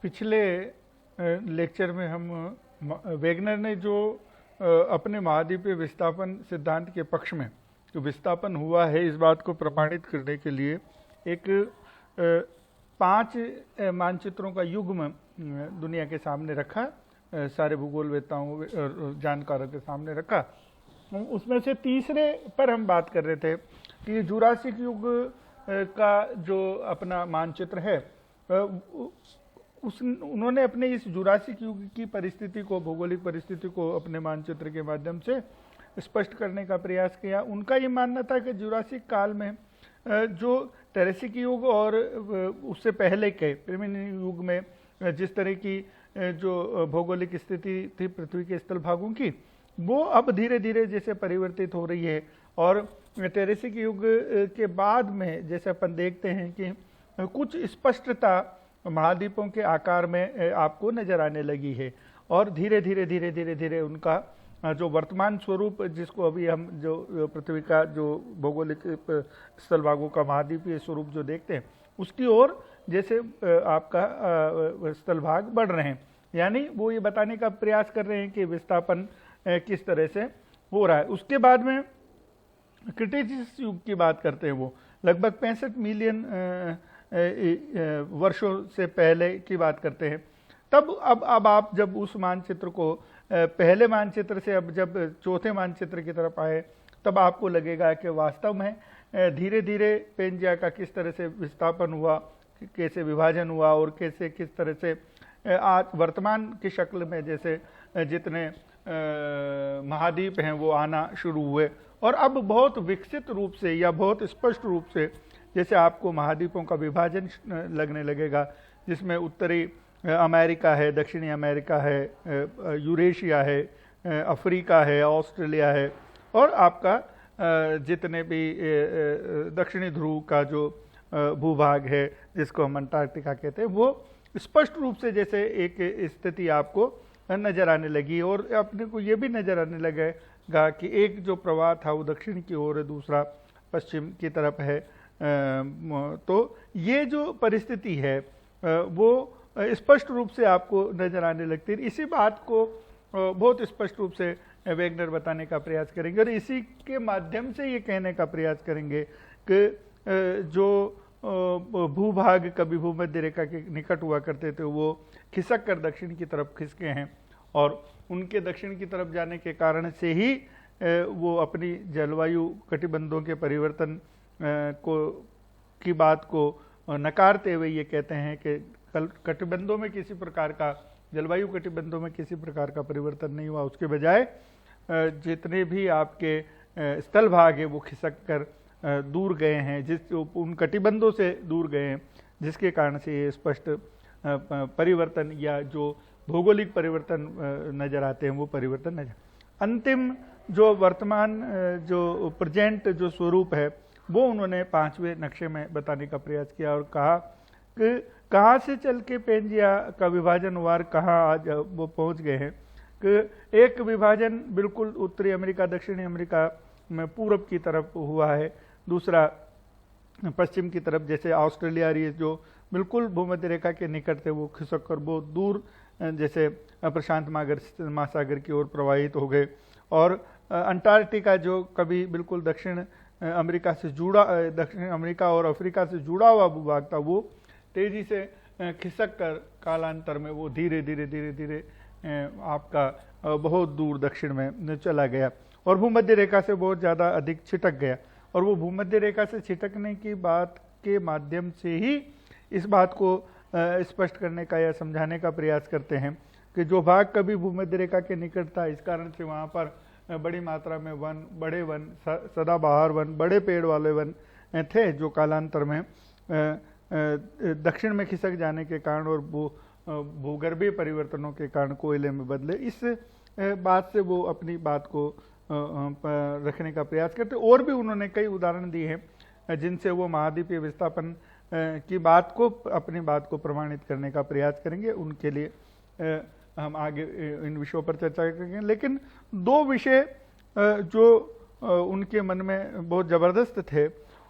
पिछले लेक्चर में हम वेगनर ने जो अपने महाद्वीपीय विस्थापन सिद्धांत के पक्ष में जो विस्थापन हुआ है इस बात को प्रमाणित करने के लिए एक 5 मानचित्रों का युग्म दुनिया के सामने रखा, सारे भूगोलवेत्ताओं जानकारों के सामने रखा। उसमें से तीसरे पर हम बात कर रहे थे कि जुरासिक युग का जो अपना मानचित्र है उन्होंने अपने इस जुरासिक युग की परिस्थिति को, भौगोलिक परिस्थिति को अपने मानचित्र के माध्यम से स्पष्ट करने का प्रयास किया। उनका ये मानना था कि जुरासिक काल में जो टेरेसिक युग और उससे पहले के प्रीमिनियन युग में जिस तरह की जो भौगोलिक स्थिति थी पृथ्वी के स्थल भागों की, वो अब धीरे धीरे जैसे परिवर्तित हो रही है। और टेरेसिक युग के बाद में जैसे अपन देखते हैं कि कुछ स्पष्टता महाद्वीपों के आकार में आपको नजर आने लगी है और धीरे धीरे उनका जो वर्तमान स्वरूप, जिसको अभी हम जो पृथ्वी का जो भौगोलिक स्थल भागों का महाद्वीपीय स्वरूप जो देखते हैं उसकी ओर जैसे आपका स्थल भाग बढ़ रहे हैं। यानी वो ये बताने का प्रयास कर रहे हैं कि विस्थापन किस तरह से हो रहा है। उसके बाद में क्रिटेशियस युग की बात करते हैं, वो लगभग 65 मिलियन वर्षों से पहले की बात करते हैं। तब अब आप जब उस मानचित्र को पहले मानचित्र से अब जब चौथे मानचित्र की तरफ आए तब आपको लगेगा कि वास्तव में धीरे धीरे पेंजिया का किस तरह से विस्थापन हुआ, कैसे विभाजन हुआ और कैसे किस तरह से आज वर्तमान की शक्ल में जैसे जितने महाद्वीप हैं वो आना शुरू हुए और अब बहुत विकसित रूप से या बहुत स्पष्ट रूप से जैसे आपको महाद्वीपों का विभाजन लगने लगेगा, जिसमें उत्तरी अमेरिका है, दक्षिणी अमेरिका है, यूरेशिया है, अफ्रीका है, ऑस्ट्रेलिया है और आपका जितने भी दक्षिणी ध्रुव का जो भूभाग है जिसको हम अंटार्कटिका कहते हैं, वो स्पष्ट रूप से जैसे एक स्थिति आपको नजर आने लगी। और अपने को ये भी नजर आने लगेगा कि एक जो प्रवाह था वो दक्षिण की ओर है, दूसरा पश्चिम की तरफ है। तो ये जो परिस्थिति है वो स्पष्ट रूप से आपको नजर आने लगती है। इसी बात को बहुत स्पष्ट रूप से वेगनर बताने का प्रयास करेंगे और इसी के माध्यम से ये कहने का प्रयास करेंगे कि जो भूभाग कभी भूमध्य रेखा के निकट हुआ करते थे वो खिसक कर दक्षिण की तरफ खिसके हैं और उनके दक्षिण की तरफ जाने के कारण से ही वो अपनी जलवायु कटिबंधों के परिवर्तन की बात को नकारते हुए ये कहते हैं कि कटिबंधों में किसी प्रकार का, जलवायु कटिबंधों में किसी प्रकार का परिवर्तन नहीं हुआ, उसके बजाय जितने भी आपके स्थल भाग है वो खिसक कर दूर गए हैं, जिस उन कटिबंधों से दूर गए हैं, जिसके कारण से ये स्पष्ट परिवर्तन या जो भौगोलिक परिवर्तन नजर आते हैं वो परिवर्तन नजर। अंतिम जो वर्तमान जो प्रेजेंट जो स्वरूप है वो उन्होंने 5वें नक्शे में बताने का प्रयास किया और कहा कि कहाँ से चल के पेंजिया का विभाजन हुआ, कहाँ आज वो पहुंच गए हैं कि एक विभाजन बिल्कुल उत्तरी अमेरिका दक्षिणी अमेरिका में पूरब की तरफ हुआ है, दूसरा पश्चिम की तरफ जैसे ऑस्ट्रेलिया जो बिल्कुल भूमध्य रेखा के निकट थे वो खिसक कर बहुत दूर जैसे प्रशांत महासागर की ओर प्रवाहित हो गए। और अंटार्कटिका जो कभी बिल्कुल दक्षिण अमेरिका से जुड़ा, दक्षिण अमेरिका और अफ्रीका से जुड़ा हुआ भूभाग था, वो तेजी से खिसक कर कालांतर में वो धीरे धीरे आपका बहुत दूर दक्षिण में चला गया और भूमध्य रेखा से बहुत ज़्यादा अधिक छिटक गया। और वो भूमध्य रेखा से छिटकने की बात के माध्यम से ही इस बात को स्पष्ट करने का या समझाने का प्रयास करते हैं कि जो भाग कभी भूमध्य रेखा के निकट था, इस कारण से वहाँ पर बड़ी मात्रा में वन, बड़े वन, सदाबहार वन, बड़े पेड़ वाले वन थे, जो कालांतर में दक्षिण में खिसक जाने के कारण और भूगर्भीय परिवर्तनों के कारण कोयले में बदले। इस बात से वो अपनी बात को रखने का प्रयास करते। और भी उन्होंने कई उदाहरण दिए हैं जिनसे वो महाद्वीपीय विस्थापन की बात को, अपनी बात को प्रमाणित करने का प्रयास करेंगे। उनके लिए हम आगे इन विषयों पर चर्चा करेंगे। लेकिन 2 विषय जो उनके मन में बहुत ज़बरदस्त थे,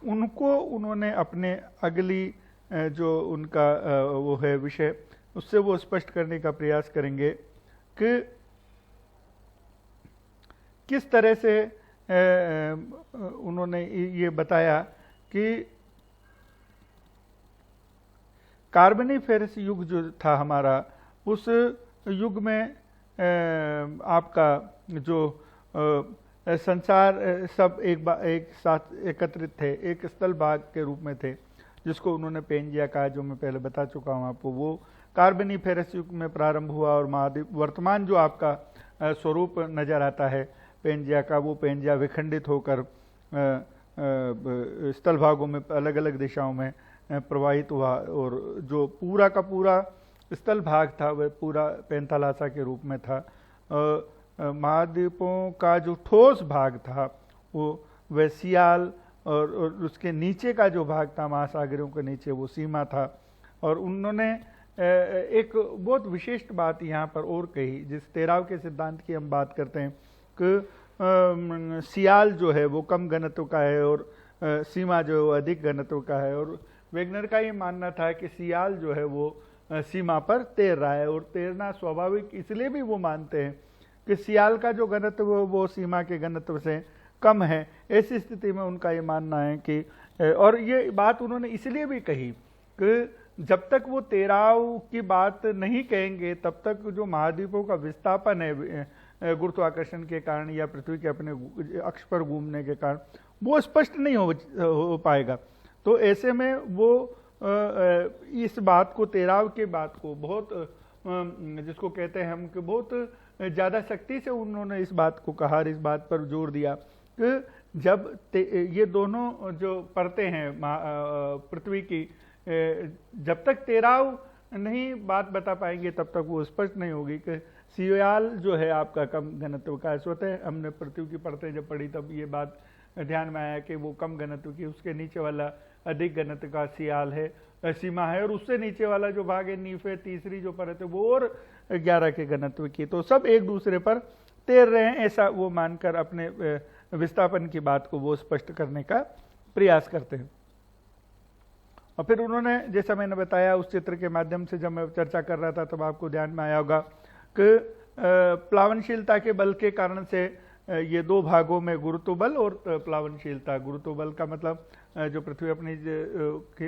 उनको उन्होंने अपने अगली जो उनका वो है विषय उससे वो स्पष्ट करने का प्रयास करेंगे कि किस तरह से उन्होंने ये बताया कि कार्बनीफेरस युग जो था हमारा, उस युग में आपका जो संसार सब एक साथ एकत्रित थे, एक स्थल भाग के रूप में थे, जिसको उन्होंने पेंजिया कहा, जो मैं पहले बता चुका हूँ आपको। वो कार्बनीफेरस युग में प्रारंभ हुआ और महाद्वीप वर्तमान जो आपका स्वरूप नजर आता है पेंजिया का, वो पेंजिया विखंडित होकर स्थल भागों में अलग अलग दिशाओं में प्रवाहित हुआ, और जो पूरा का पूरा स्थल भाग था वह पूरा पेंथालासा के रूप में था। महाद्वीपों का जो ठोस भाग था वो वह सियाल, और उसके नीचे का जो भाग था महासागरों के नीचे वो सीमा था। और उन्होंने एक बहुत विशिष्ट बात यहाँ पर और कही, जिस तेराव के सिद्धांत की हम बात करते हैं कि सियाल जो है वो कम घनत्व का है और सीमा जो है वो अधिक घनत्व का है। और वेगनर का ये मानना था कि सियाल जो है वो सीमा पर तैर रहा है, और तैरना स्वाभाविक इसलिए भी वो मानते हैं कि सियाल का जो घनत्व वो सीमा के घनत्व से कम है। ऐसी स्थिति में उनका ये मानना है कि, और ये बात उन्होंने इसलिए भी कही कि जब तक वो तेराव की बात नहीं कहेंगे तब तक जो महाद्वीपों का विस्थापन है गुरुत्वाकर्षण के कारण या पृथ्वी के अपने अक्ष पर घूमने के कारण, वो स्पष्ट नहीं हो पाएगा। तो ऐसे में वो इस बात को, तेराव के बात को बहुत, जिसको कहते हैं हम कि बहुत ज़्यादा सख्ती से उन्होंने इस बात को कहा, इस बात पर जोर दिया कि जब ये दोनों जो परतें हैं पृथ्वी की, जब तक तेराव नहीं बात बता पाएंगे तब तक वो स्पष्ट नहीं होगी कि सियाल जो है आपका कम घनत्व का है। स्वतः हमने पृथ्वी की परतें जब पढ़ी तब ये बात ध्यान में आया कि वो कम घनत्व की, उसके नीचे वाला अधिक घनत्व का सियाल है, सीमा है, और उससे नीचे वाला जो भाग है नीफे, तीसरी जो परत है वो और 11 के घनत्व की। तो सब एक दूसरे पर तैर रहे हैं, ऐसा वो मानकर अपने विस्थापन की बात को वो स्पष्ट करने का प्रयास करते हैं। और फिर उन्होंने, जैसा मैंने बताया उस चित्र के माध्यम से जब मैं चर्चा कर रहा था तब आपको ध्यान में आया होगा कि प्लावनशीलता के बल के कारण से ये दो भागों में गुरुत्व बल और प्लावनशीलता, गुरुत्व बल का मतलब जो पृथ्वी अपनी,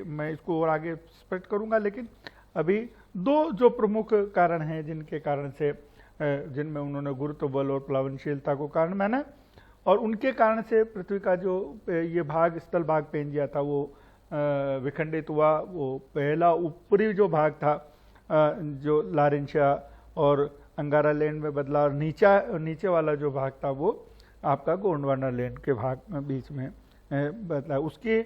मैं इसको और आगे स्पष्ट करूंगा, लेकिन अभी दो जो प्रमुख कारण हैं जिनके कारण से, जिनमें उन्होंने गुरुत्व बल और प्लावनशीलता को कारण माना, और उनके कारण से पृथ्वी का जो ये भाग, स्थल भाग पेंजिया था, वो विखंडित हुआ। वो पहला ऊपरी जो भाग था जो लारेंशिया और अंगारा लैंड में बदला, और नीचे वाला जो भाग था वो आपका गोंडवाना लैंड के भाग में बीच में बदला। उसके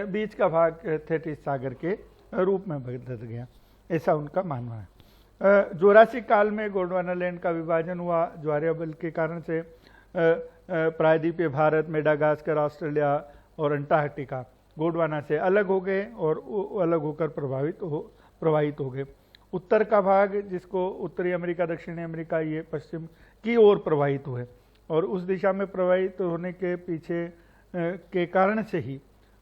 बीच का भाग थेटिस सागर के रूप में बदल गया, ऐसा उनका मानना है। जोरासिक काल में गोंडवाना लैंड का विभाजन हुआ ज्वारीय बल के कारण से। प्रायद्वीपीय भारत, मेडागास्कर, ऑस्ट्रेलिया और अंटार्कटिका गोंडवाना से अलग हो गए और अलग होकर प्रवाहित हो गए। उत्तर का भाग, जिसको उत्तरी अमेरिका, दक्षिणी अमेरिका, ये पश्चिम की ओर प्रवाहित हुए, और उस दिशा में प्रवाहित होने के पीछे के कारण से ही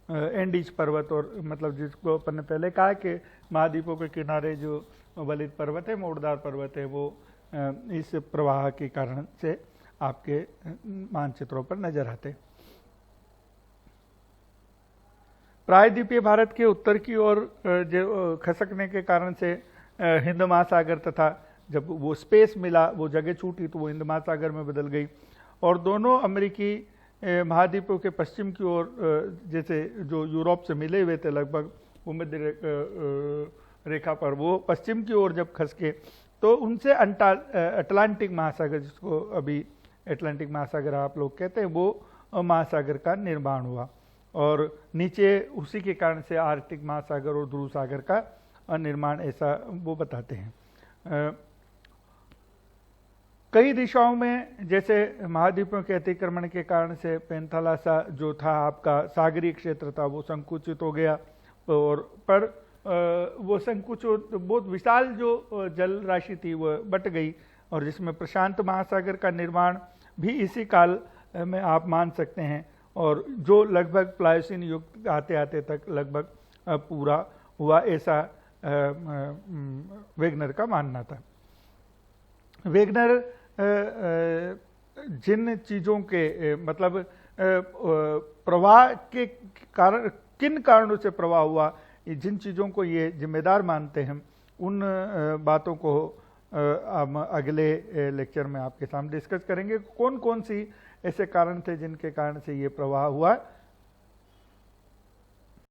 एंडीज पर्वत, और मतलब जिसको अपन ने पहले कहा कि महाद्वीपों के किनारे जो वलित पर्वत है, मोड़दार पर्वत है, वो इस प्रवाह के कारण से आपके मानचित्रों पर नजर आते। प्रायद्वीपीय भारत के उत्तर की ओर जो खसकने के कारण से हिंद महासागर, तथा जब वो स्पेस मिला, वो जगह छूटी तो वो हिंद महासागर में बदल गई, और दोनों अमेरिकी महाद्वीपों के पश्चिम की ओर, जैसे जो यूरोप से मिले हुए थे लगभग भूमध्य रेखा पर, वो पश्चिम की ओर जब खसके तो उनसे अटलांटिक महासागर, जिसको अभी अटलांटिक महासागर आप लोग कहते हैं, वो महासागर का निर्माण हुआ, और नीचे उसी के कारण से आर्कटिक महासागर और ध्रुव सागर का निर्माण, ऐसा वो बताते हैं। कई दिशाओं में, जैसे महाद्वीपों के अतिक्रमण के कारण से पेंथालासा जो था आपका सागरीय क्षेत्र था, वो संकुचित हो गया, और पर वो संकुचित बहुत विशाल जो जल राशि थी वो बट गई, और जिसमें प्रशांत महासागर का निर्माण भी इसी काल में आप मान सकते हैं, और जो लगभग प्लायोसीन युग आते आते तक लगभग पूरा हुआ, ऐसा वेगनर का मानना था। वेगनर जिन चीज़ों के मतलब प्रवाह के कारण, किन कारणों से प्रवाह हुआ, जिन चीज़ों को ये जिम्मेदार मानते हैं, उन बातों को हम अगले लेक्चर में आपके सामने डिस्कस करेंगे। कौन कौन सी ऐसे कारण थे जिनके कारण से ये प्रवाह हुआ।